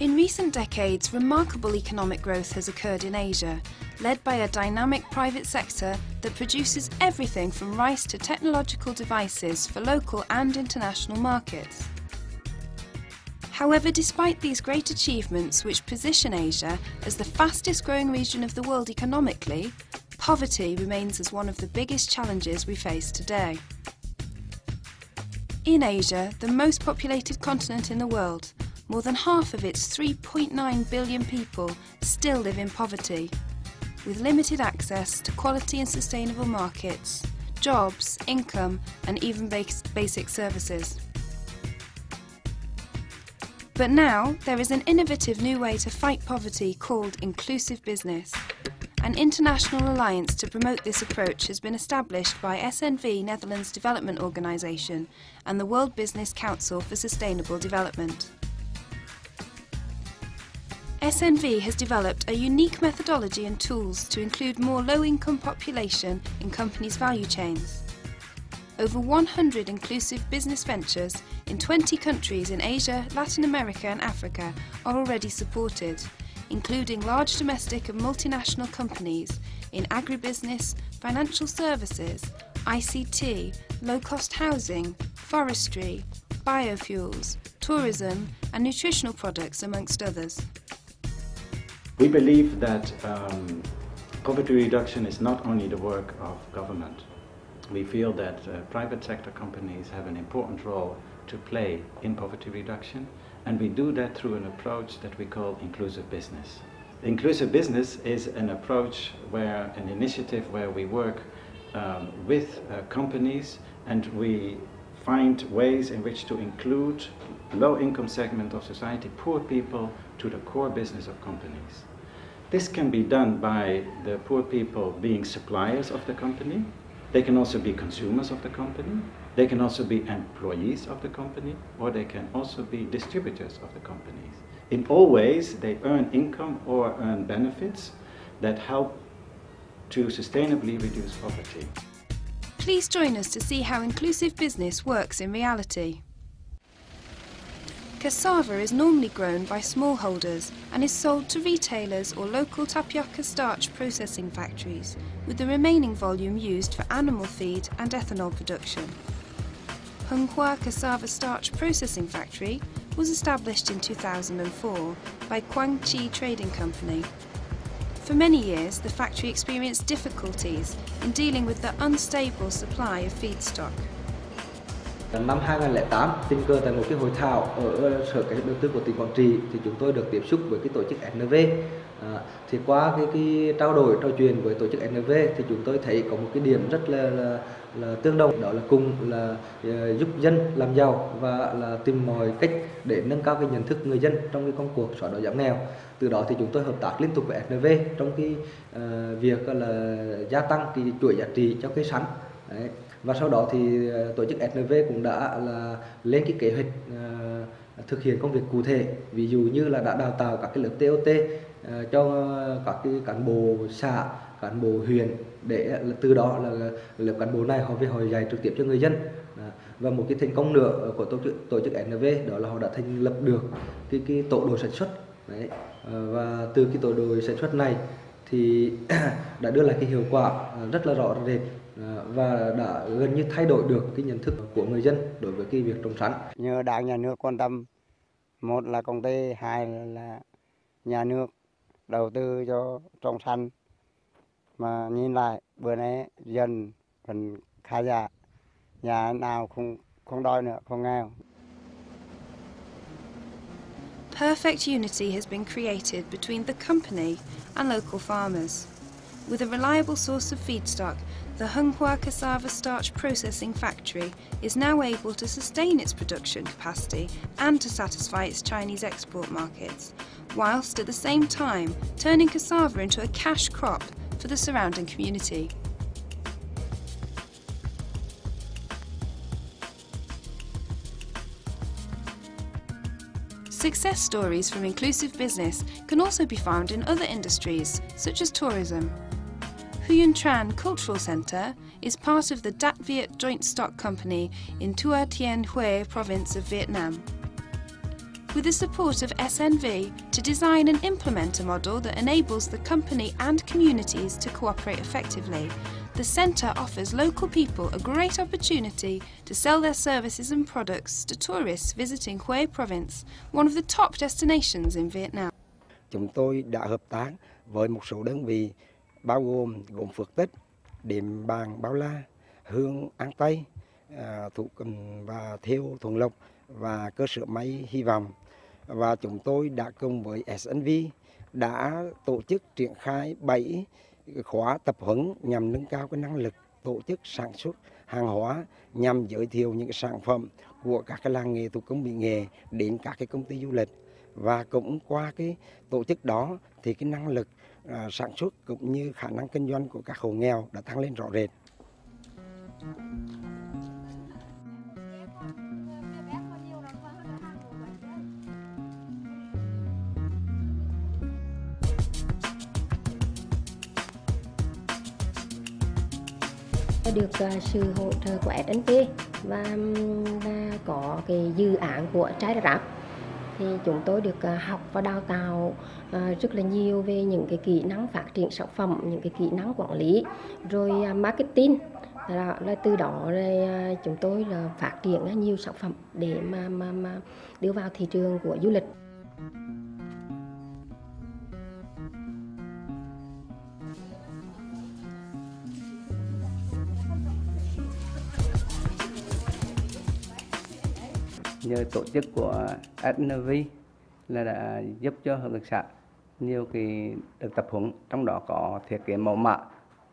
In recent decades, remarkable economic growth has occurred in Asia, led by a dynamic private sector that produces everything from rice to technological devices for local and international markets. However, despite these great achievements which position Asia as the fastest growing region of the world economically, poverty remains as one of the biggest challenges we face today. In Asia, the most populated continent in the world, more than half of its 3.9 billion people still live in poverty, with limited access to quality and sustainable markets, jobs, income, and even basic services. But now, there is an innovative new way to fight poverty called inclusive business. An international alliance to promote this approach has been established by SNV Netherlands Development Organisation and the World Business Council for Sustainable Development. SNV has developed a unique methodology and tools to include more low-income population in companies' value chains. Over 100 inclusive business ventures in 20 countries in Asia, Latin America and Africa are already supported, including large domestic and multinational companies in agribusiness, financial services, ICT, low-cost housing, forestry, biofuels, tourism and nutritional products, amongst others. We believe that poverty reduction is not only the work of government. We feel that private sector companies have an important role to play in poverty reduction, and we do that through an approach that we call inclusive business. Inclusive business is an approach an initiative where we work with companies and we find ways in which to include low-income segment of society, poor people, to the core business of companies. This can be done by the poor people being suppliers of the company. They can also be consumers of the company. They can also be employees of the company, or they can also be distributors of the companies. In all ways, they earn income or earn benefits that help to sustainably reduce poverty. Please join us to see how inclusive business works in reality. Cassava is normally grown by smallholders and is sold to retailers or local tapioca starch processing factories, with the remaining volume used for animal feed and ethanol production. Hunghua Cassava Starch Processing Factory was established in 2004 by Guangxi Trading Company. For many years, the factory experienced difficulties in dealing with the unstable supply of feedstock. Năm 2008, tình cờ tại một cái hội thảo ở Sở Kế hoạch Đầu tư của tỉnh Quảng Trị thì chúng tôi được tiếp xúc với cái tổ chức SNV. Thì qua cái trao đổi trò chuyện với tổ chức SNV thì chúng tôi thấy có một cái điểm rất là tương đồng, đó là cùng là giúp dân làm giàu và là tìm mọi cách để nâng cao cái nhận thức người dân trong cái công cuộc xóa đói giảm nghèo. Từ đó thì chúng tôi hợp tác liên tục với SNV trong cái việc là gia tăng cái chuỗi giá trị cho cây sắn. Đấy. Và sau đó thì tổ chức SNV cũng đã là lên cái kế hoạch thực hiện công việc cụ thể, ví dụ như là đã đào tạo các cái lớp TOT cho các cái cán bộ xã, cán bộ huyện, để từ đó là lớp cán bộ này họ về họ dạy trực tiếp cho người dân. Và một cái thành công nữa của tổ chức SNV đó là họ đã thành lập được cái tổ đội sản xuất. Đấy. Và từ cái tổ đội sản xuất này thì đã đưa lại cái hiệu quả rất là rõ rệt và đã gần như thay đổi được cái nhận thức của người dân đối với cái việc trồng sắn. Nhờ Đảng, Nhà nước quan tâm, một là công ty, hai là nhà nước đầu tư cho trồng sắn, mà nhìn lại bữa nay dân vẫn khá giả, nhà nào không đói nữa, không nghèo. Perfect unity has been created between the company and local farmers. With a reliable source of feedstock, the Hunghua Cassava Starch Processing Factory is now able to sustain its production capacity and to satisfy its Chinese export markets, whilst at the same time turning cassava into a cash crop for the surrounding community. Success stories from inclusive business can also be found in other industries, such as tourism. Huynh Tran Cultural Centre is part of the Dat Viet Joint Stock Company in Tua Tien Huế province of Vietnam. With the support of SNV to design and implement a model that enables the company and communities to cooperate effectively, the centre offers local people a great opportunity to sell their services and products to tourists visiting Hue province, one of the top destinations in Vietnam. Chúng tôi đã hợp tác với một số đơn vị bao gồm gốm Phước Tích, Điểm Bàng Bao La, Hương An Tây, thủ công và thêu Thuận Lộc và cơ sở may Hy Vọng. Và chúng tôi đã cùng với SNV đã tổ chức triển khai 7 khóa tập huấn nhằm nâng cao cái năng lực tổ chức sản xuất hàng hóa, nhằm giới thiệu những sản phẩm của các cái làng nghề thủ công mỹ nghệ đến các cái công ty du lịch. Và cũng qua cái tổ chức đó thì cái năng lực sản xuất cũng như khả năng kinh doanh của các hộ nghèo đã tăng lên rõ rệt. Được sự hỗ trợ của SNV và có cái dự án của trái ráp thì chúng tôi được học và đào tạo rất là nhiều về những cái kỹ năng phát triển sản phẩm, những cái kỹ năng quản lý, rồi marketing. Là từ đó rồi chúng tôi là phát triển nhiều sản phẩm để mà đưa vào thị trường của du lịch. Nhờ tổ chức của SNV là đã giúp cho hợp tác xã nhiều cái được tập huấn, trong đó có thiết kế mẫu mã,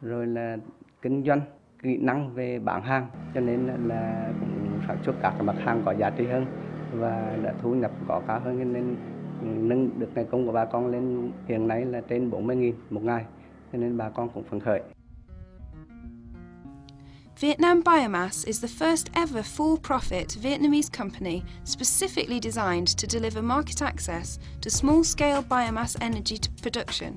rồi là kinh doanh, kỹ năng về bán hàng, cho nên là cũng sản xuất các mặt hàng có giá trị hơn và đã thu nhập có cao hơn, nên nâng được ngày công của bà con lên hiện nay là trên 40.000 một ngày, cho nên bà con cũng phấn khởi. Vietnam Biomass is the first ever for-profit Vietnamese company specifically designed to deliver market access to small-scale biomass energy production.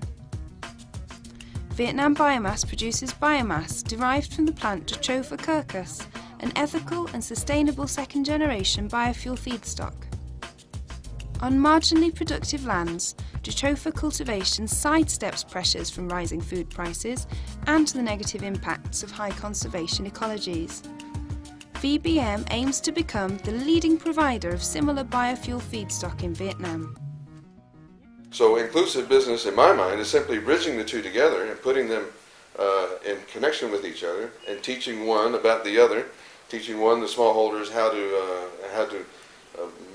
Vietnam Biomass produces biomass derived from the plant Jatropha curcus, an ethical and sustainable second-generation biofuel feedstock. On marginally productive lands, Jatropha cultivation sidesteps pressures from rising food prices and the negative impacts of high conservation ecologies. VBM aims to become the leading provider of similar biofuel feedstock in Vietnam. So inclusive business, in my mind, is simply bridging the two together and putting them in connection with each other and teaching one about the other, teaching one, the smallholders, how to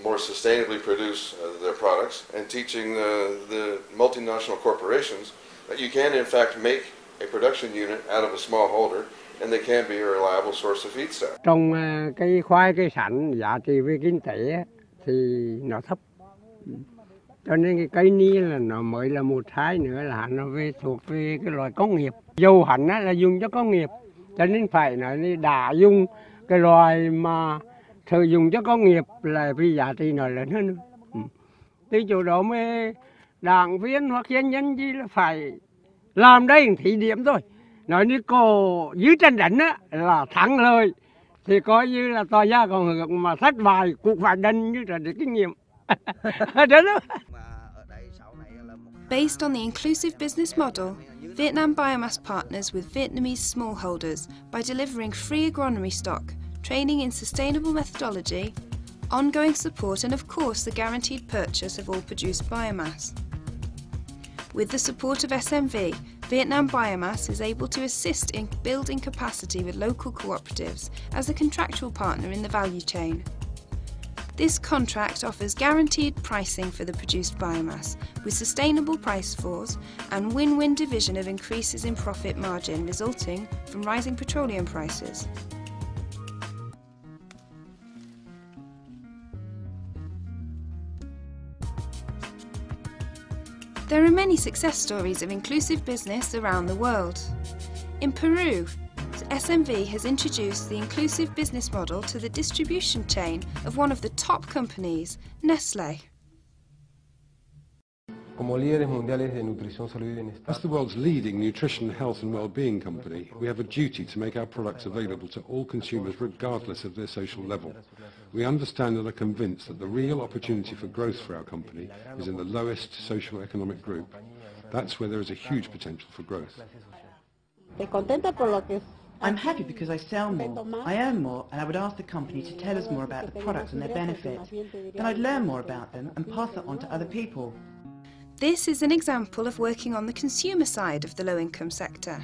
more sustainably produce their products, and teaching the multinational corporations that you can in fact make a production unit out of a smallholder and they can be a reliable source of feedstock. Trong cây khoai, cây sắn, giá trị về kinh tế thì nó thấp. Cho nên cái cây ni là nó mới là một hai nữa là nó thuộc về cái loại công nghiệp. Dầu hẳn là dùng cho công nghiệp, cho nên phải nói đã dùng cái loại mà sử dụng cho công nghiệp là vì giá trị nó lớn hơn. Từ chỗ đó mới đảng viên hoặc dân nhân gì là phải làm đây thí điểm thôi. Nói như cô dưới chân đánh á là thắng lời thì coi như là tòa gia còn hưởng, mà thất bại cũng phải đần như là để kinh nghiệm. Based on the inclusive business model, Vietnam Biomass partners with Vietnamese smallholders by delivering free agronomy stock, training in sustainable methodology, ongoing support and of course the guaranteed purchase of all produced biomass. With the support of SNV, Vietnam Biomass is able to assist in building capacity with local cooperatives as a contractual partner in the value chain. This contract offers guaranteed pricing for the produced biomass, with sustainable price floors and win-win division of increases in profit margin resulting from rising petroleum prices. There are many success stories of inclusive business around the world. In Peru, SNV has introduced the inclusive business model to the distribution chain of one of the top companies, Nestlé. As the world's leading nutrition, health and well-being company, we have a duty to make our products available to all consumers regardless of their social level. We understand and are convinced that the real opportunity for growth for our company is in the lowest socio-economic group. That's where there is a huge potential for growth. I'm happy because I sell more, I earn more, and I would ask the company to tell us more about the products and their benefits. Then I'd learn more about them and pass it on to other people. This is an example of working on the consumer side of the low-income sector.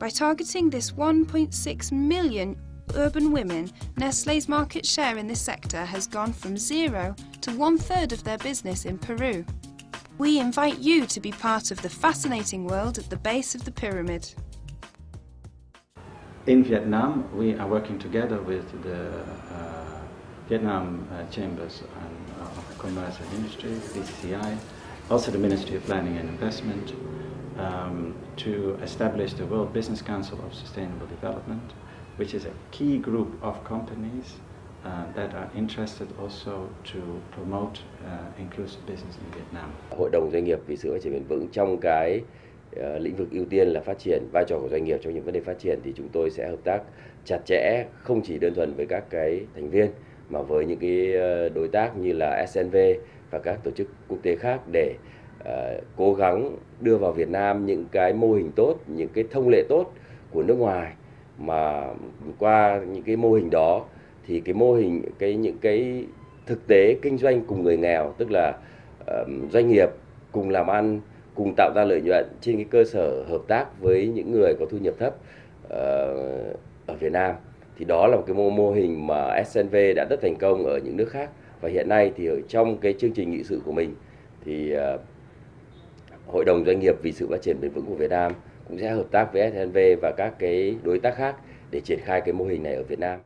By targeting this 1.6 million urban women, Nestlé's market share in this sector has gone from 0 to 1/3 of their business in Peru. We invite you to be part of the fascinating world at the base of the pyramid. In Vietnam, we are working together with the Vietnam Chambers of Commerce and Industry, VBCF, also the Ministry of Planning and Investment, to establish the World Business Council of Sustainable Development, which is a key group of companies that are interested also to promote inclusive business in Vietnam. Hội đồng doanh nghiệp vì sự phát triển bền vững trong cái lĩnh vực ưu tiên là phát triển, vai trò của doanh nghiệp trong những vấn đề phát triển thì chúng tôi sẽ hợp tác chặt chẽ, không chỉ đơn thuần với các cái thành viên mà với những cái đối tác như là SNV và các tổ chức quốc tế khác để cố gắng đưa vào Việt Nam những cái mô hình tốt, những cái thông lệ tốt của nước ngoài, mà qua những cái mô hình đó thì cái mô hình những cái thực tế kinh doanh cùng người nghèo, tức là doanh nghiệp cùng làm ăn, cùng tạo ra lợi nhuận trên cái cơ sở hợp tác với những người có thu nhập thấp ở Việt Nam, thì đó là một cái mô hình mà SNV đã rất thành công ở những nước khác. Và hiện nay thì ở trong cái chương trình nghị sự của mình thì Hội đồng Doanh nghiệp vì sự phát triển bền vững của Việt Nam cũng sẽ hợp tác với SNV và các cái đối tác khác để triển khai cái mô hình này ở Việt Nam.